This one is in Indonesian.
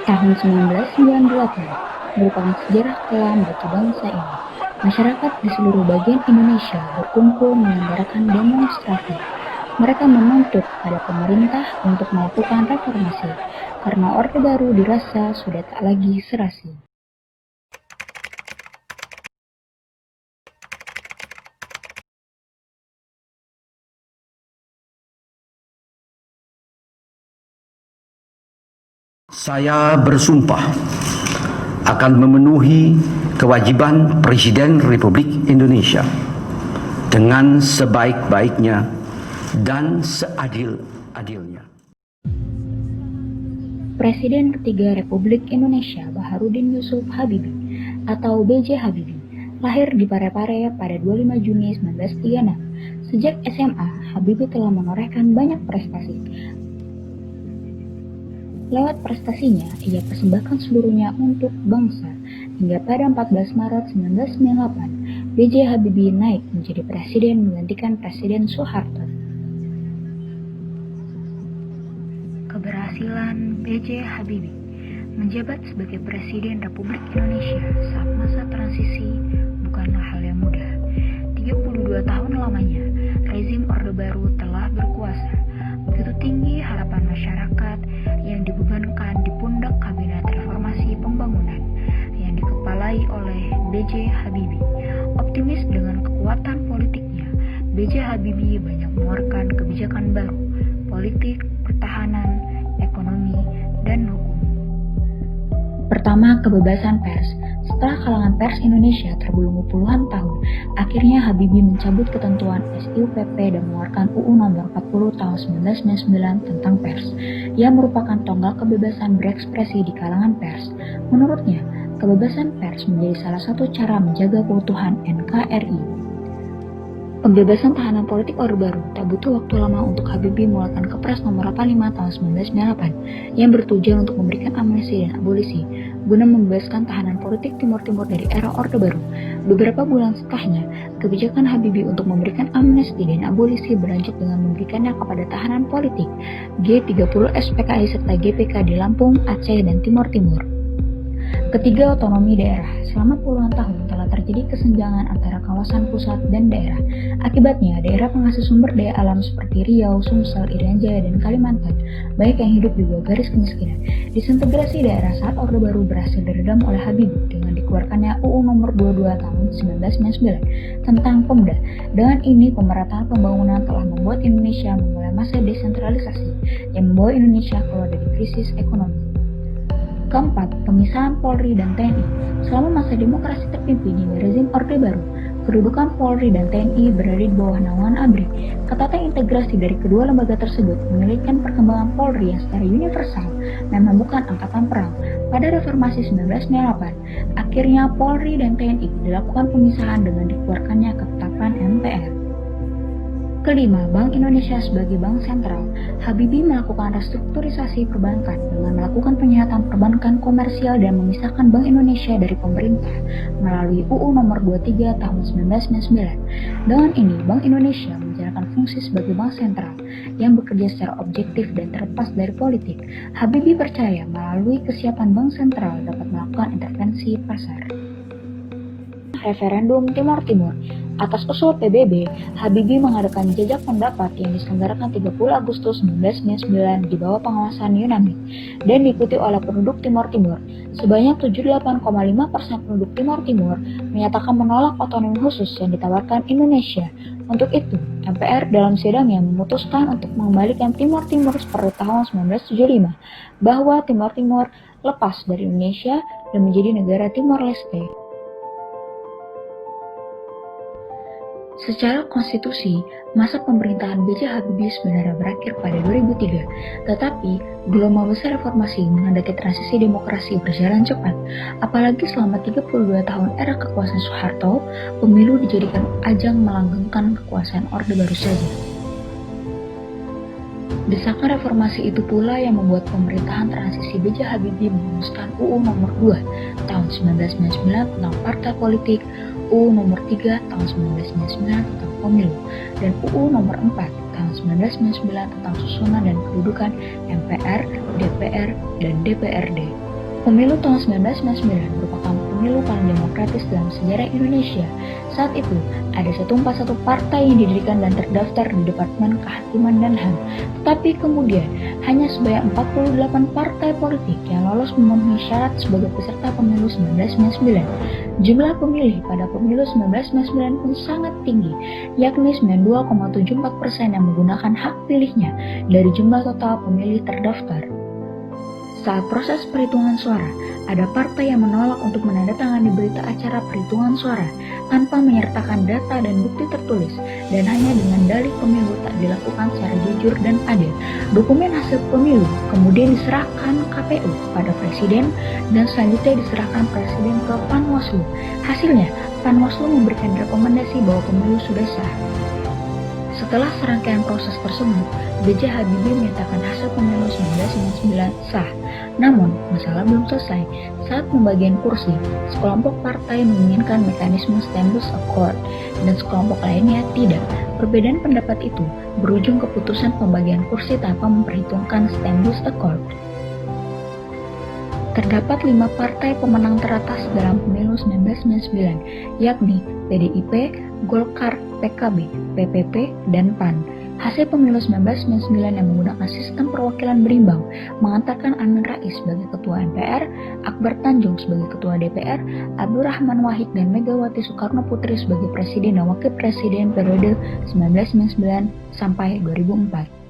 Tahun 1998 merupakan sejarah kelam bagi bangsa ini. Masyarakat di seluruh bagian Indonesia berkumpul menyelenggarakan demonstrasi. Mereka menuntut pada pemerintah untuk melakukan reformasi karena Orde Baru dirasa sudah tak lagi serasi. Saya bersumpah akan memenuhi kewajiban Presiden Republik Indonesia dengan sebaik-baiknya dan seadil-adilnya. Presiden ketiga Republik Indonesia Baharudin Yusuf Habibie atau B.J. Habibie lahir di Parepare pada 25 Juni 1936. Sejak SMA, Habibie telah menorehkan banyak prestasi. Lewat prestasinya, ia persembahkan seluruhnya untuk bangsa. Hingga pada 14 Maret 1998, B.J. Habibie naik menjadi presiden menggantikan Presiden Soeharto. Keberhasilan B.J. Habibie menjabat sebagai Presiden Republik Indonesia saat masa transisi bukanlah hal yang mudah. 32 tahun lamanya, rezim Orde Baru telah berkuasa. Begitu tinggi harapan masyarakat yang dibebankan di pundak Kabinet Reformasi Pembangunan yang dikepalai oleh B.J. Habibie. Optimis dengan kekuatan politiknya, B.J. Habibie banyak mengeluarkan kebijakan baru, politik, pertahanan, ekonomi, dan hukum. Pertama, kebebasan pers. Setelah kalangan pers Indonesia terbelenggu puluhan tahun, akhirnya Habibie mencabut ketentuan SIUPP dan mengeluarkan UU Nomor 40 Tahun 1999 tentang pers, yang merupakan tonggak kebebasan berekspresi di kalangan pers. Menurutnya, kebebasan pers menjadi salah satu cara menjaga keutuhan NKRI. Pembebasan tahanan politik Orde Baru tak butuh waktu lama untuk Habibie mengeluarkan Kepres Nomor 85 Tahun 1998 yang bertujuan untuk memberikan amnesti dan abolisi guna membebaskan tahanan politik Timur Timur dari era Orde Baru. Beberapa bulan setelahnya, kebijakan Habibie untuk memberikan amnesti dan abolisi berlanjut dengan memberikannya kepada tahanan politik G30 SPKI serta GPK di Lampung, Aceh, dan Timur Timur. Ketiga, otonomi daerah. Selama puluhan tahun telah terjadi kesenjangan antara kawasan pusat dan daerah. Akibatnya, daerah penghasil sumber daya alam seperti Riau, Sumsel, Irian Jaya, dan Kalimantan banyak yang hidup di bawah garis kemiskinan. Disintegrasi daerah saat Orde Baru berhasil diredam oleh Habibie dengan dikeluarkannya UU Nomor 22 Tahun 1999 tentang Pemda. Dengan ini, pemerataan pembangunan telah membuat Indonesia memulai masa desentralisasi yang membawa Indonesia keluar dari krisis ekonomi. Keempat, pemisahan Polri dan TNI. Selama masa demokrasi terpimpin di rezim Orde Baru, kedudukan Polri dan TNI berada di bawah naungan ABRI. Ketatnya integrasi dari kedua lembaga tersebut menyulitkan perkembangan Polri yang secara universal memang bukan angkatan perang. Pada reformasi 1998, akhirnya Polri dan TNI dilakukan pemisahan dengan dikeluarkannya ketetapan MPR. Kelima, Bank Indonesia sebagai bank sentral. Habibie melakukan restrukturisasi perbankan dengan melakukan penyihatan perbankan komersial dan memisahkan Bank Indonesia dari pemerintah melalui UU Nomor 23 Tahun 1999. Dengan ini, Bank Indonesia menjalankan fungsi sebagai bank sentral yang bekerja secara objektif dan terlepas dari politik. Habibie percaya melalui kesiapan bank sentral dapat melakukan intervensi pasar. Referendum Timor Timur. Atas usul PBB, Habibie mengadakan jajak pendapat yang diselenggarakan 30 Agustus 1999 di bawah pengawasan UNAMID dan diikuti oleh penduduk Timor Timur. Sebanyak 78,5% penduduk Timor Timur menyatakan menolak otonomi khusus yang ditawarkan Indonesia. Untuk itu, MPR dalam sidangnya memutuskan untuk mengembalikan Timor Timur seperti tahun 1975 bahwa Timor Timur lepas dari Indonesia dan menjadi negara Timor Leste. Secara konstitusi, masa pemerintahan B.J. Habibie sebenarnya berakhir pada 2003, tetapi gelombang besar reformasi menandai transisi demokrasi berjalan cepat. Apalagi selama 32 tahun era kekuasaan Soeharto, pemilu dijadikan ajang melanggengkan kekuasaan Orde Baru saja. Desakan reformasi itu pula yang membuat pemerintahan transisi B.J. Habibie merumuskan UU Nomor 2 Tahun 1999 tentang partai politik, UU Nomor 3 Tahun 1999 tentang pemilu, dan UU Nomor 4 Tahun 1999 tentang susunan dan kedudukan MPR, DPR, dan DPRD. Pemilu tahun 1999 merupakan pemilu paling demokratis dalam sejarah Indonesia. Saat itu, ada 141 partai yang didirikan dan terdaftar di Departemen Kehakiman dan HAM. Tetapi kemudian, hanya sebanyak 48 partai politik yang lolos memenuhi syarat sebagai peserta pemilu 1999. Jumlah pemilih pada pemilu 1999 pun sangat tinggi, yakni 92,74% yang menggunakan hak pilihnya dari jumlah total pemilih terdaftar. Saat proses perhitungan suara, ada partai yang menolak untuk menandatangani berita acara perhitungan suara tanpa menyertakan data dan bukti tertulis, dan hanya dengan dalih pemilu tak dilakukan secara jujur dan adil. Dokumen hasil pemilu kemudian diserahkan KPU pada Presiden dan selanjutnya diserahkan Presiden ke Panwaslu. Hasilnya, Panwaslu memberikan rekomendasi bahwa pemilu sudah sah. Setelah serangkaian proses tersebut, B.J. Habibie menyatakan hasil pemilu 1999 sah. Namun, masalah belum selesai. Saat pembagian kursi, sekelompok partai menginginkan mekanisme Standus Accord dan sekelompok lainnya tidak. Perbedaan pendapat itu berujung keputusan pembagian kursi tanpa memperhitungkan Standus Accord. Terdapat 5 partai pemenang teratas dalam pemilu 1999, yakni PDIP, Golkar, PKB, PPP, dan PAN. Hasil pemilu 1999 yang menggunakan sistem perwakilan berimbang mengantarkan Amin Rais sebagai Ketua MPR, Akbar Tanjung sebagai Ketua DPR, Abdurrahman Wahid dan Megawati Soekarno Putri sebagai Presiden dan Wakil Presiden periode 1999 sampai 2004.